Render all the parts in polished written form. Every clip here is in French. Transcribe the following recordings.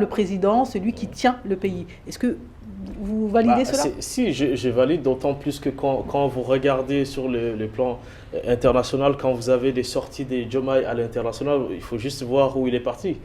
le président, celui qui tient le pays. Est-ce que vous validez cela? Si, je valide, d'autant plus que quand vous regardez sur le plan international, quand vous avez des sorties de Diomaye à l'international, il faut juste voir où il est parti.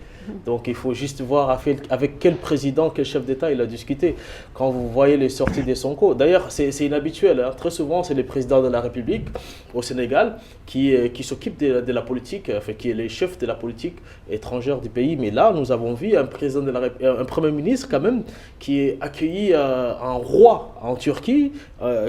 Donc il faut juste voir avec quel président, quel chef d'État il a discuté. Quand vous voyez les sorties de Sonko, d'ailleurs c'est inhabituel, hein. Très souvent c'est le président de la République au Sénégal qui s'occupe de la politique, enfin, qui est le chef de la politique étrangère du pays. Mais là nous avons vu un Premier ministre quand même qui est accueilli un roi en Turquie,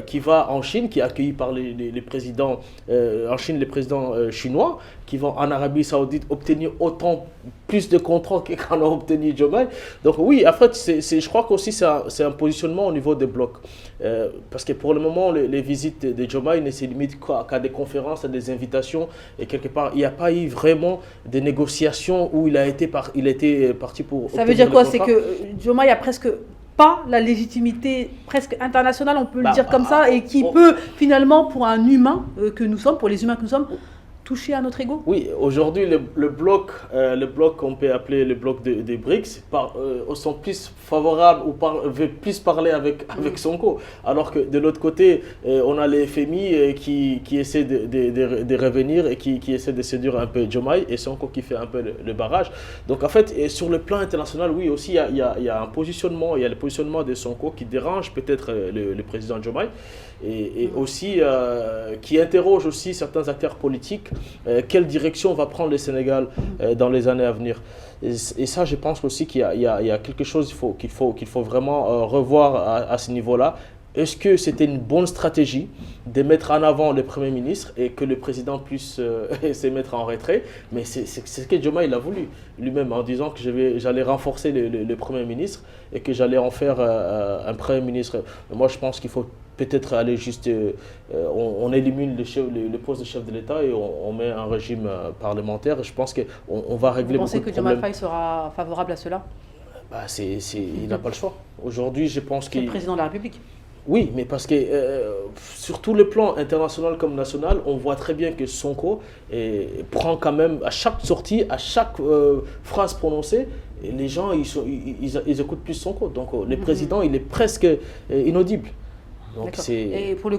qui va en Chine, qui est accueilli par les présidents, en Chine les présidents chinois, qui vont en Arabie Saoudite obtenir autant plus de contrats qu'en a obtenu Diomaye. Donc oui, en fait, je crois qu'aussi c'est un positionnement au niveau des blocs. Parce que pour le moment, les visites de Diomaye ne se limitent qu'à des conférences, à des invitations. Et quelque part, il n'y a pas eu vraiment de négociations où il a été parti pour... Ça veut dire quoi? C'est que Diomaye a presque pas la légitimité presque internationale, on peut le dire comme ça, et qui peut finalement, pour un humain que nous sommes, pour les humains que nous sommes, toucher à notre ego? Oui, aujourd'hui, le bloc qu'on peut appeler le bloc des BRICS sont plus favorables ou veulent plus parler avec Sonko. Alors que de l'autre côté, on a les FMI qui essaient de revenir et qui essaient de séduire un peu Diomaye, et Sonko qui fait un peu le barrage. Donc en fait, et sur le plan international, oui, aussi, il y a un positionnement, il y a le positionnement de Sonko qui dérange peut-être le président Diomaye, et aussi qui interroge aussi certains acteurs politiques. Quelle direction va prendre le Sénégal dans les années à venir? Et ça, je pense aussi qu'il y a quelque chose qu'il faut vraiment revoir à ce niveau-là. Est-ce que c'était une bonne stratégie de mettre en avant le Premier ministre et que le président puisse se mettre en retrait? Mais c'est ce que Diomaye il a voulu lui-même, en disant que j'allais renforcer le Premier ministre et que j'allais en faire un Premier ministre. Mais moi, je pense qu'il faut peut-être aller juste, on élimine le poste de chef de l'État et on met un régime parlementaire. Je pense qu'on va régler beaucoup de problèmes. Vous pensez que Diomaye Faye sera favorable à cela? Il n'a pas le choix. Aujourd'hui, je pense qu'il... C'est le président de la République. Oui, mais parce que sur tout le plan international comme national, on voit très bien que Sonko prend quand même, à chaque sortie, à chaque phrase prononcée, les gens ils écoutent plus Sonko. Donc le président, il est presque inaudible. Donc et pour le